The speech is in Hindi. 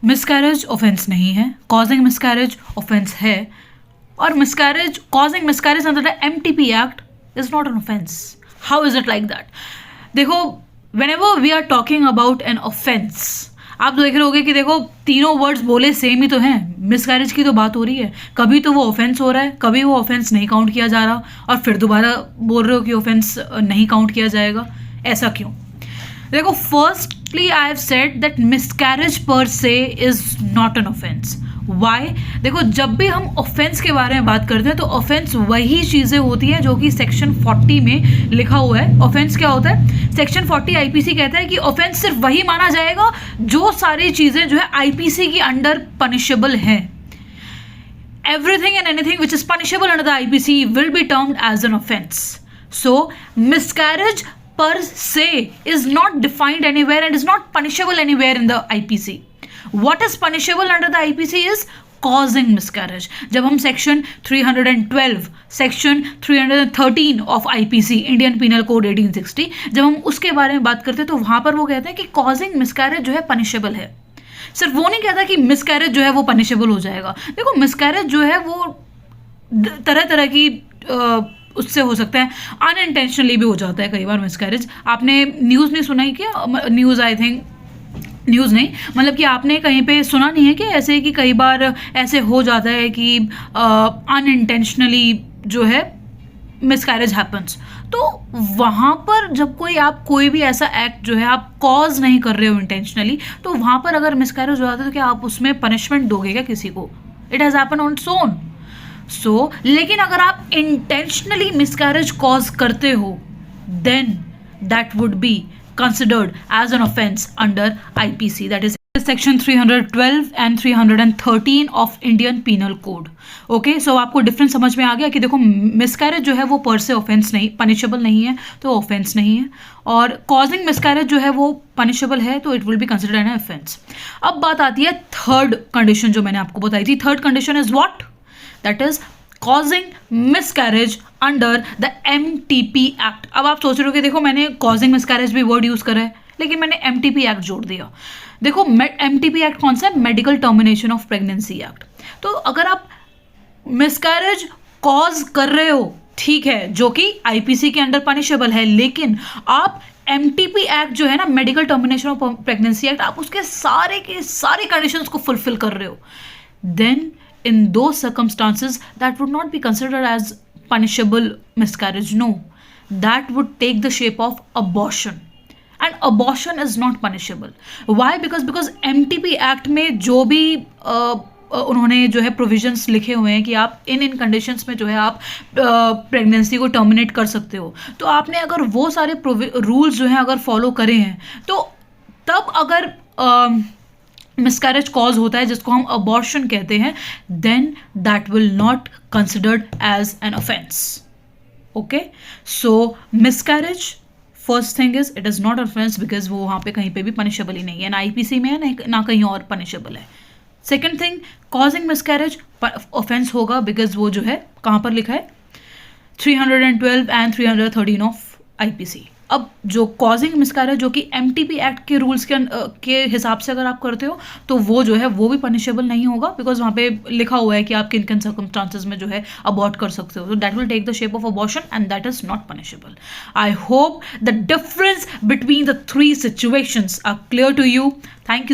मिसकैरेज ऑफेंस नहीं है, कॉजिंग मिसकैरेज ऑफेंस है, और miscarriage causing miscarriage under the MTP act is not an offence. How is it like that? देखो, whenever we are talking about an offence, आप देख रहे होगे कि देखो तीनों वर्ड्स बोले सेम ही तो हैं. मिसकैरेज की तो बात हो रही है, कभी तो वो ऑफेंस हो रहा है, कभी वो ऑफेंस नहीं काउंट किया जा रहा, और फिर दोबारा बोल रहे हो कि ऑफेंस नहीं काउंट किया जाएगा. ऐसा क्यों? देखो, firstly I have said that miscarriage per se is not an offence. Why? देखो, जब भी हम ऑफेंस के बारे में बात करते हैं तो ऑफेंस वही चीज़ें होती हैं जो कि सेक्शन 40 में लिखा हुआ है. ऑफेंस क्या होता है? सेक्शन 40 आईपीसी कहता है कि ऑफेंस सिर्फ वही माना जाएगा जो सारी चीज़ें जो है आईपीसी की अंडर पनिशेबल हैं. Everything and anything which is punishable under the IPC will be termed as an offense. So, miscarriage per se is not defined anywhere and is not punishable anywhere in the IPC. What is punishable under the IPC is causing miscarriage. जब हम section 312, section 313 of IPC, Indian penal code 1860, जब हम उसके बारे में बात करते हैं तो वहाँ पर वो कहते हैं कि causing miscarriage जो है पनिशेबल है. सिर्फ वो नहीं कहता कि मिसकैरेज जो है वो पनिशेबल हो जाएगा. देखो, मिसकैरेज जो है वो तरह तरह की उससे हो सकता है, अनइंटेंशनली भी हो जाता है कई बार मिसकैरेज. आपने न्यूज़ नहीं सुना ही क्या? न्यूज़, आई थिंक न्यूज़ नहीं, मतलब कि आपने कहीं पे सुना नहीं है कि ऐसे कि कई बार ऐसे हो जाता है कि अनइंटेंशनली जो है मिसकैरेज हैपन्स. तो वहाँ पर जब आप कोई भी ऐसा एक्ट जो है आप कॉज नहीं कर रहे हो इंटेंशनली, तो वहाँ पर अगर मिसकैरेज हो जाता है तो क्या आप उसमें पनिशमेंट दोगे क्या किसी को? It has happen on its own. So लेकिन अगर आप इंटेंशनली मिसकैरेज कॉज करते हो then that would be considered as an offense under IPC, that is section 312 and 313 of Indian Penal Code. Okay, so आपको डिफरेंस समझ में आ गया कि देखो, मिसकैरेज जो है वो पर से ऑफेंस नहीं, पनिशेबल नहीं है, तो ऑफेंस नहीं है, और कॉजिंग मिसकैरेज जो है वो पनिशेबल है, तो it will be considered an offence. अब बात आती है थर्ड कंडीशन जो मैंने आपको बताई थी. Third condition is what? That is causing miscarriage under the MTP Act. अब आप सोच रहे हो कि देखो, मैंने causing miscarriage भी वर्ड यूज करा है, लेकिन मैंने MTP Act जोड़ दिया. देखो, MTP Act कौन सा है? Medical termination of pregnancy act. तो अगर आप मिसकैरेज कॉज कर रहे हो, ठीक है, जो कि IPC के अंडर पनिशेबल है, लेकिन आप MTP एक्ट जो है ना, medical termination of pregnancy act, आप उसके सारे के सारे कंडीशंस को फुलफिल कर रहे हो, then in those circumstances that would not be considered as punishable miscarriage. No, that would take the shape of abortion, and abortion is not punishable. Why? Because MTP Act में जो भी उन्होंने जो है प्रोविजंस लिखे हुए हैं कि आप इन कंडीशंस में जो है आप प्रेगनेंसी को टर्मिनेट कर सकते हो, तो आपने अगर वो सारे रूल्स जो हैं अगर फॉलो करे हैं, तो तब अगर मिसकैरेज कॉज होता है जिसको हम अबॉर्शन कहते हैं, then that will not considered as an offence. Okay, so miscarriage, first thing is it is not offence because वो वहाँ पे कहीं पे भी पनिशेबल ही नहीं है, ना IPC में है ना कहीं और पनिशेबल है. Second thing, causing miscarriage offence होगा बिकॉज वो जो है कहाँ पर लिखा है? 312 एंड 313 ऑफ IPC. अब जो कॉजिंग मिसकैरेज जो कि MTP एक्ट के रूल्स के हिसाब से अगर आप करते हो, तो वो जो है वो भी पनिशेबल नहीं होगा, बिकॉज वहाँ पे लिखा हुआ है कि आप किन किन सर्कमस्टांसेस में जो है अबॉर्ट कर सकते हो. तो that will take the shape of abortion and that is not punishable. I hope the difference between the three situations are clear to you. Thank you.